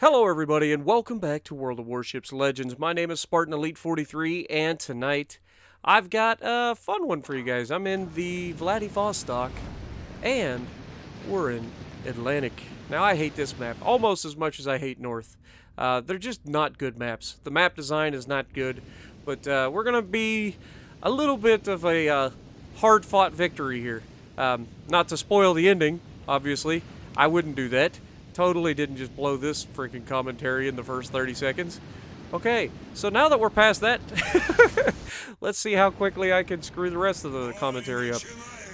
Hello everybody and welcome back to World of Warships Legends. My name is Spartan Elite 43 and tonight I've got a fun one for you guys. I'm in the Vladivostok and we're in Atlantic. Now I hate this map almost as much as I hate North. They're just not good maps. The map design is not good, but we're going to be a little bit of a hard-fought victory here. Not to spoil the ending, obviously. I wouldn't do that. Totally didn't just blow this freaking commentary in the first 30 seconds. Okay, so now that we're past that, let's see how quickly I can screw the rest of the commentary up.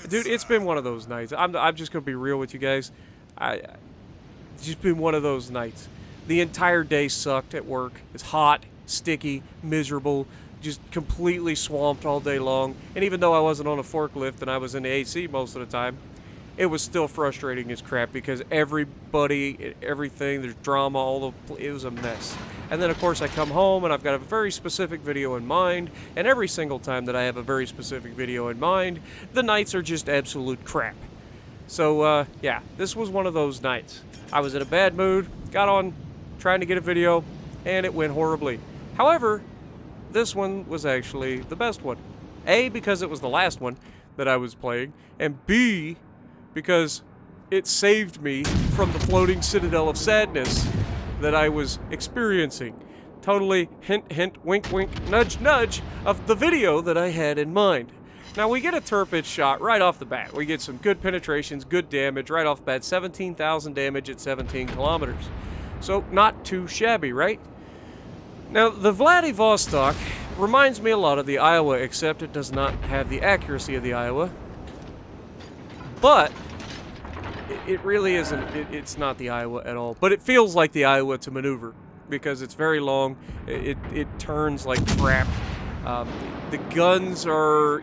Dude, it's been one of those nights. I'm just going to be real with you guys. It's just been one of those nights. The entire day sucked at work. It's hot, sticky, miserable, just completely swamped all day long. And even though I wasn't on a forklift and I was in the AC most of the time, it was still frustrating as crap because everybody, everything, there's drama, it was a mess. And then of course I come home and I've got a very specific video in mind, and every single time that I have a very specific video in mind, the nights are just absolute crap. So yeah, this was one of those nights. I was in a bad mood, got on trying to get a video, and it went horribly. However, this one was actually the best one. A, because it was the last one that I was playing, and B, because it saved me from the floating citadel of sadness that I was experiencing. Totally hint, hint, wink, wink, nudge, nudge of the video that I had in mind. Now, we get a Tirpitz shot right off the bat. We get some good penetrations, good damage right off the bat. 17,000 damage at 17 kilometers. So, not too shabby, right? Now, the Vladivostok reminds me a lot of the Iowa, except it does not have the accuracy of the Iowa. But it really isn't, it's not the Iowa at all. But it feels like the Iowa to maneuver because it's very long. It turns like crap. The guns are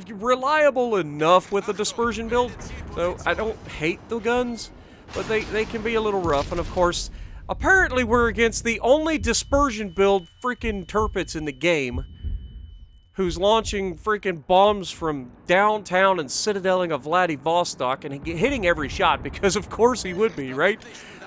reliable enough with the dispersion build. So I don't hate the guns, but they can be a little rough. And of course, apparently we're against the only dispersion build freaking Tirpitz in the game, who's launching freaking bombs from downtown and citadeling of Vladivostok and hitting every shot, because of course he would be, right?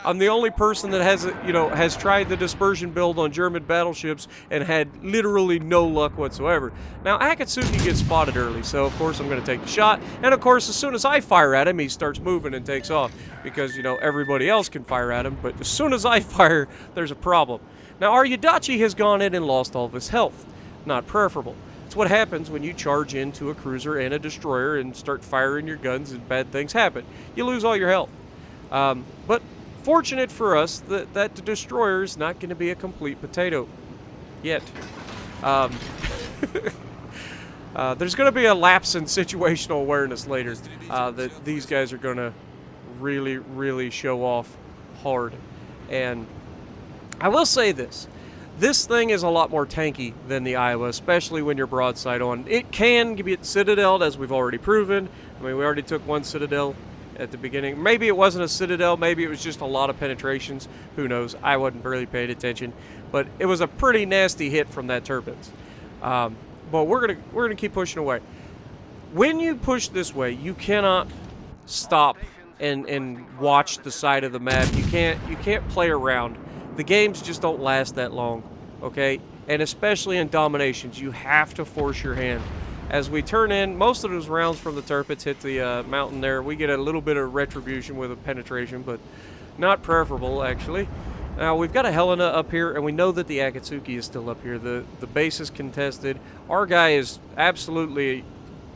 I'm the only person that has tried the dispersion build on German battleships and had literally no luck whatsoever. Now, Akatsuki gets spotted early, so of course I'm going to take the shot, and of course as soon as I fire at him, he starts moving and takes off, because, everybody else can fire at him, but as soon as I fire, there's a problem. Now, our Yadachi has gone in and lost all of his health. Not preferable. It's what happens when you charge into a cruiser and a destroyer and start firing your guns and bad things happen. You lose all your health. But fortunate for us that the destroyer is not going to be a complete potato. Yet. There's going to be a lapse in situational awareness later that these guys are going to really, really show off hard. And I will say this. This thing is a lot more tanky than the Iowa, especially when you're broadside on. It can get citadeled, as we've already proven. I mean, we already took one citadel at the beginning. Maybe it wasn't a citadel. Maybe it was just a lot of penetrations. Who knows? I wasn't really paying attention. But it was a pretty nasty hit from that Tirpitz. But we're gonna keep pushing away. When you push this way, you cannot stop and watch the side of the map. You can't play around. The games just don't last that long, okay? And especially in dominations, you have to force your hand. As we turn in, most of those rounds from the Tirpitz hit the mountain there. We get a little bit of retribution with a penetration, but not preferable, actually. Now, we've got a Helena up here, and we know that the Akatsuki is still up here. The base is contested. Our guy is absolutely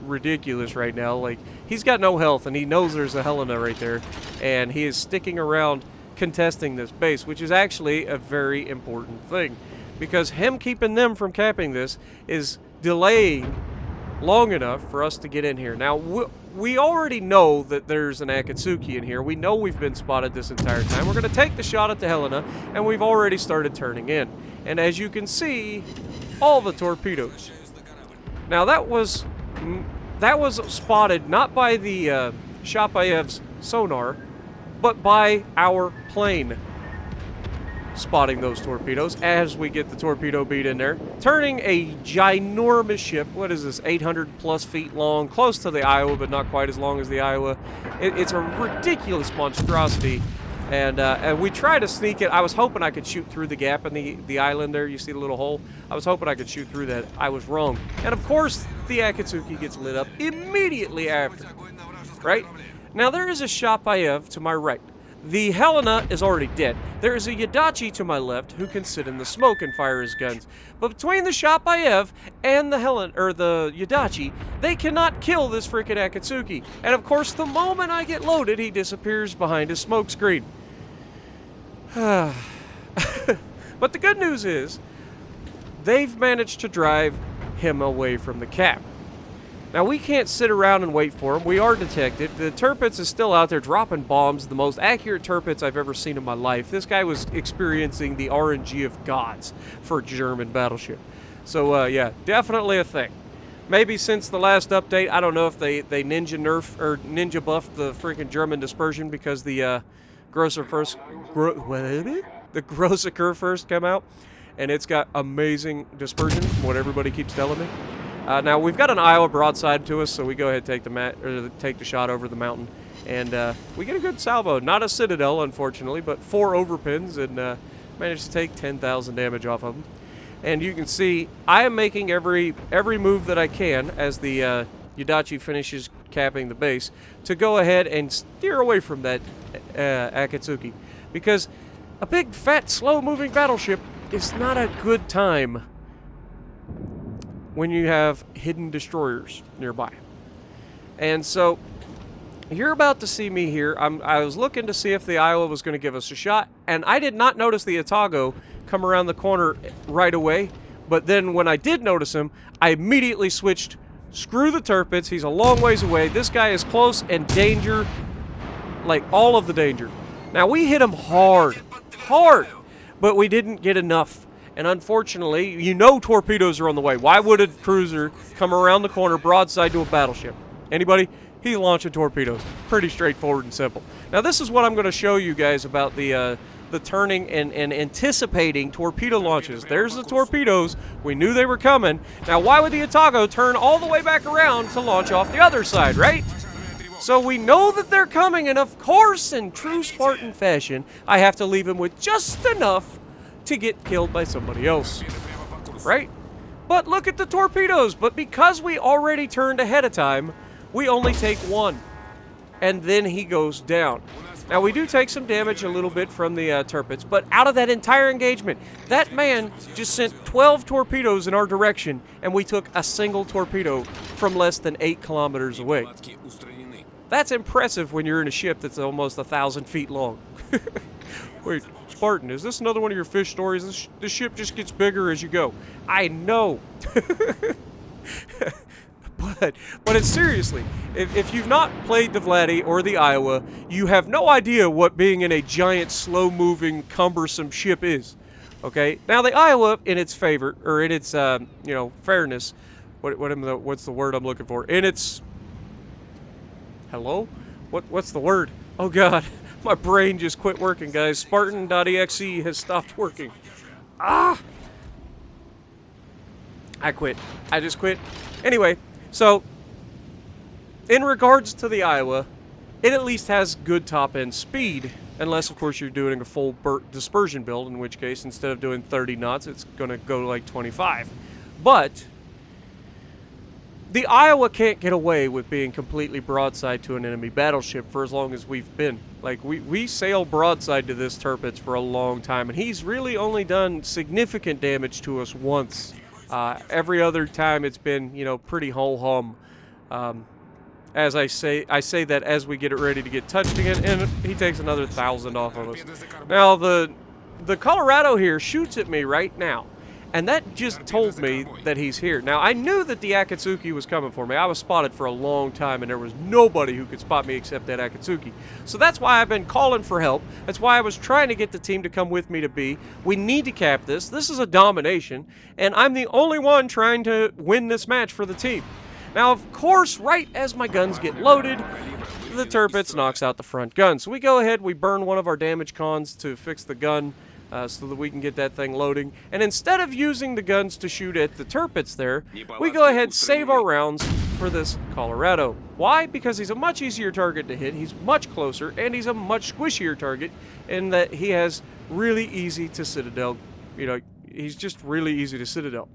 ridiculous right now. Like, he's got no health, and he knows there's a Helena right there, and he is sticking around contesting this base, which is actually a very important thing, because him keeping them from capping this is delaying long enough for us to get in here. Now, we already know that there's an Akatsuki in here. We know we've been spotted this entire time. We're going to take the shot at the Helena, and we've already started turning in. And as you can see, all the torpedoes. Now, that was spotted not by the Shapaev's sonar, but by our plane spotting those torpedoes as we get the torpedo bead in there, turning a ginormous ship. What is this, 800 plus feet long, close to the Iowa, but not quite as long as the Iowa. It's a ridiculous monstrosity And we try to sneak it. I was hoping I could shoot through the gap in the island there. You see the little hole? I was hoping I could shoot through that. I was wrong. And of course, the Akatsuki gets lit up immediately after. Right? Now there is a Shapayev to my right. The Helena is already dead. There is a Yadachi to my left who can sit in the smoke and fire his guns. But between the Shapayev and the the Yadachi, they cannot kill this freaking Akatsuki. And of course, the moment I get loaded, he disappears behind his smoke screen. But the good news is, they've managed to drive him away from the cap. Now, we can't sit around and wait for him. We are detected. The Tirpitz is still out there dropping bombs, the most accurate Tirpitz I've ever seen in my life. This guy was experiencing the RNG of gods for a German battleship. So, yeah, definitely a thing. Maybe since the last update, I don't know if they ninja buffed the freaking German dispersion because the Grossiker first came out, and it's got amazing dispersion, from what everybody keeps telling me. Now, we've got an Iowa broadside to us, so we go ahead and take the shot over the mountain. And we get a good salvo. Not a Citadel, unfortunately, but 4 overpins, and managed to take 10,000 damage off of them. And you can see, I am making every move that I can as the Yadachi finishes capping the base to go ahead and steer away from that Akatsuki. Because a big, fat, slow-moving battleship is not a good time when you have hidden destroyers nearby. And so, you're about to see me here. I was looking to see if the Iowa was going to give us a shot, and I did not notice the Atago come around the corner right away. But then when I did notice him, I immediately switched. Screw the Tirpitz. He's a long ways away. This guy is close and danger, like all of the danger. Now, we hit him hard, but we didn't get enough. And unfortunately, you know torpedoes are on the way. Why would a cruiser come around the corner broadside to a battleship? Anybody? He's launching torpedoes. Pretty straightforward and simple. Now, this is what I'm going to show you guys about the turning and anticipating torpedo launches. There's the torpedoes. We knew they were coming. Now, why would the Atago turn all the way back around to launch off the other side, right? So we know that they're coming, and of course, in true Spartan fashion, I have to leave him with just enough to get killed by somebody else, right? But look at the torpedoes. But because we already turned ahead of time, we only take 1, and then he goes down. Now, we do take some damage a little bit from the Tirpitz, but out of that entire engagement, that man just sent 12 torpedoes in our direction, and we took a single torpedo from less than 8 kilometers away. That's impressive when you're in a ship that's almost 1,000 feet long. Wait, Spartan, is this another one of your fish stories? This ship just gets bigger as you go. I know. But it's seriously, if you've not played the Vladdy or the Iowa, you have no idea what being in a giant, slow-moving, cumbersome ship is. Okay? Now, the Iowa, in its favor, or in its, fairness, what's the word I'm looking for? In its... Hello? What's the word? Oh, God. My brain just quit working, guys. Spartan.exe has stopped working. Ah! I quit. I just quit. Anyway, so, in regards to the Iowa, it at least has good top-end speed, unless, of course, you're doing a full dispersion build, in which case, instead of doing 30 knots, it's going to go like 25. But the Iowa can't get away with being completely broadside to an enemy battleship for as long as we've been. Like, we sail broadside to this Tirpitz for a long time, and he's really only done significant damage to us once. Every other time it's been, pretty ho-hum. As I say that as we get it ready to get touched again, and he takes another 1,000 off of us. Now, the Colorado here shoots at me right now. And that just told me that he's here. Now, I knew that the Akatsuki was coming for me. I was spotted for a long time, and there was nobody who could spot me except that Akatsuki. So that's why I've been calling for help. That's why I was trying to get the team to come with me to B. We need to cap this. This is a domination, and I'm the only one trying to win this match for the team. Now, of course, right as my guns get loaded, the Tirpitz knocks out the front gun. So we go ahead, we burn one of our damage cons to fix the gun. so that we can get that thing loading. And instead of using the guns to shoot at the turpets there, we go ahead and save our rounds for this Colorado. Why? Because he's a much easier target to hit, he's much closer, and he's a much squishier target in that he has really easy to citadel. You know, he's just really easy to citadel.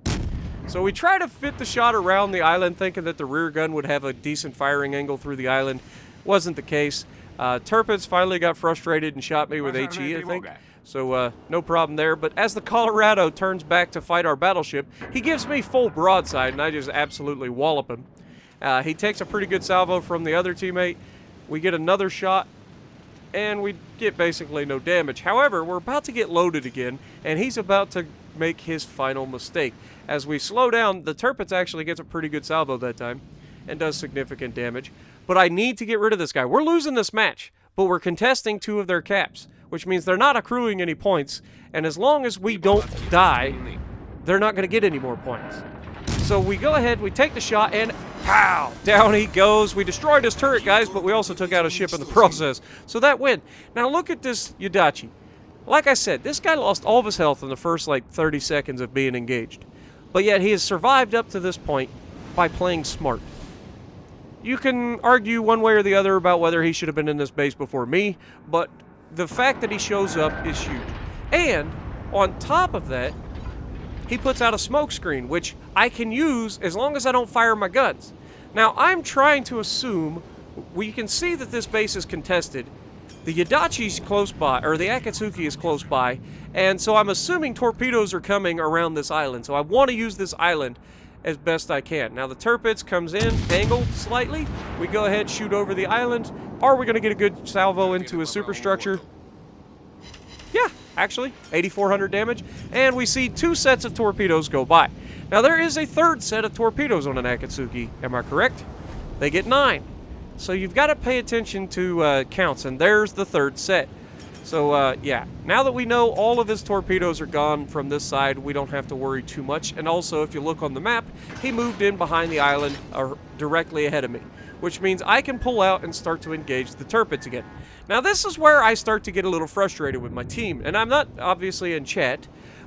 So we try to fit the shot around the island, thinking that the rear gun would have a decent firing angle through the island. Wasn't the case. Turpets finally got frustrated and shot me with HE, I think. So no problem there. But as the Colorado turns back to fight our battleship, he gives me full broadside, and I just absolutely wallop him. He takes a pretty good salvo from the other teammate. We get another shot, and we get basically no damage. However, we're about to get loaded again, and he's about to make his final mistake. As we slow down, the Turpets actually gets a pretty good salvo that time and does significant damage. But I need to get rid of this guy. We're losing this match, but we're contesting 2 of their caps, which means they're not accruing any points, and as long as we don't die, they're not going to get any more points. So we go ahead, we take the shot, and pow! Down he goes. We destroyed his turret, guys, but we also took out a ship in the process. So that win. Now look at this Yudachi. Like I said, this guy lost all of his health in the first, 30 seconds of being engaged. But yet he has survived up to this point by playing smart. You can argue one way or the other about whether he should have been in this base before me, but the fact that he shows up is huge. And on top of that, he puts out a smoke screen, which I can use as long as I don't fire my guns. Now, I'm trying to assume, we can see that this base is contested. The Yadachi's close by, or the Akatsuki is close by, and so I'm assuming torpedoes are coming around this island, so I want to use this island as best I can. Now the Turpets comes in, angled slightly. We go ahead, shoot over the island. Are we going to get a good salvo into his superstructure? Yeah, actually, 8,400 damage. And we see 2 sets of torpedoes go by. Now there is a 3rd set of torpedoes on an Akatsuki, am I correct? They get 9. So you've got to pay attention to counts, and there's the 3rd set. So, yeah, now that we know all of his torpedoes are gone from this side, we don't have to worry too much. And also, if you look on the map, he moved in behind the island directly ahead of me, which means I can pull out and start to engage the Turpets again. Now, this is where I start to get a little frustrated with my team. And I'm not obviously in chat,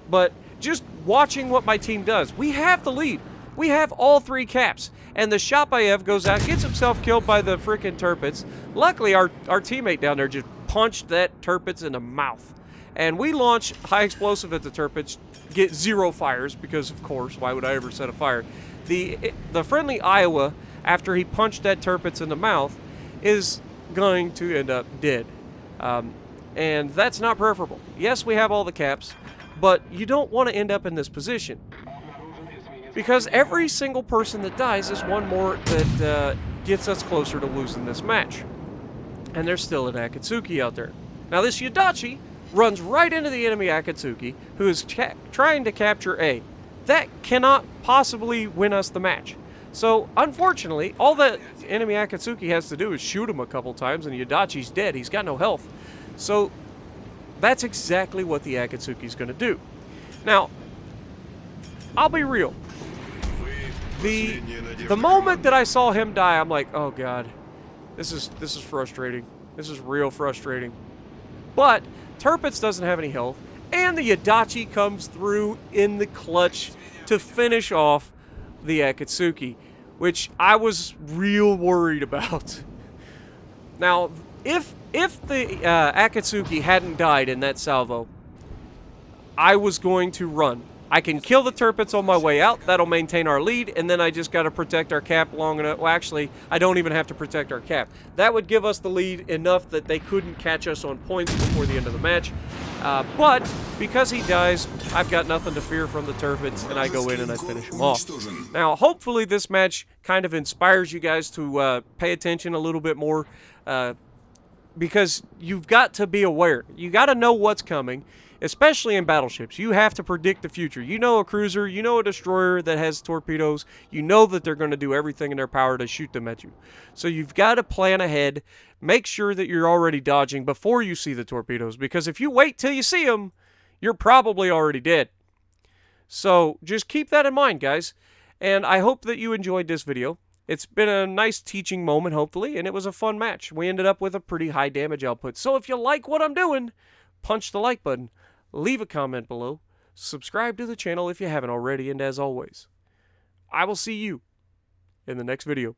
but just watching what my team does. We have the lead. We have all 3 caps. And the Shapayev goes out, gets himself killed by the frickin' Turpets. Luckily, our teammate down there just punched that Turpets in the mouth. And we launch high explosive at the Turpets, get 0 fires, because of course, why would I ever set a fire? The friendly Iowa, after he punched that Turpets in the mouth, is going to end up dead. And that's not preferable. Yes, we have all the caps, but you don't want to end up in this position. Because every single person that dies is one more that gets us closer to losing this match. And there's still an Akatsuki out there. Now this Yudachi runs right into the enemy Akatsuki, who is trying to capture A. That cannot possibly win us the match. So, unfortunately, all that enemy Akatsuki has to do is shoot him a couple times, and Yudachi's dead. He's got no health. So, that's exactly what the Akatsuki's going to do. Now, I'll be real. The moment that I saw him die, I'm like, oh god, this is frustrating. This is real frustrating. But Turpets doesn't have any health, and the Yudachi comes through in the clutch to finish off the Akatsuki, which I was real worried about. Now, if the Akatsuki hadn't died in that salvo, I was going to run. I can kill the Turpets on my way out. That'll maintain our lead, and then I just got to protect our cap long enough. Well, actually, I don't even have to protect our cap. That would give us the lead enough that they couldn't catch us on points before the end of the match. But because he dies, I've got nothing to fear from the Turpets, and I go in and I finish him off. Now, hopefully this match kind of inspires you guys to pay attention a little bit more, because you've got to be aware. You got to know what's coming. Especially in battleships, you have to predict the future. You know a cruiser, you know a destroyer that has torpedoes, you know that they're going to do everything in their power to shoot them at you. So you've got to plan ahead, make sure that you're already dodging before you see the torpedoes, because if you wait till you see them, you're probably already dead. So just keep that in mind, guys, and I hope that you enjoyed this video. It's been a nice teaching moment, hopefully, and it was a fun match. We ended up with a pretty high damage output. So if you like what I'm doing, punch the like button. leave a comment below, subscribe to the channel if you haven't already, and as always, I will see you in the next video.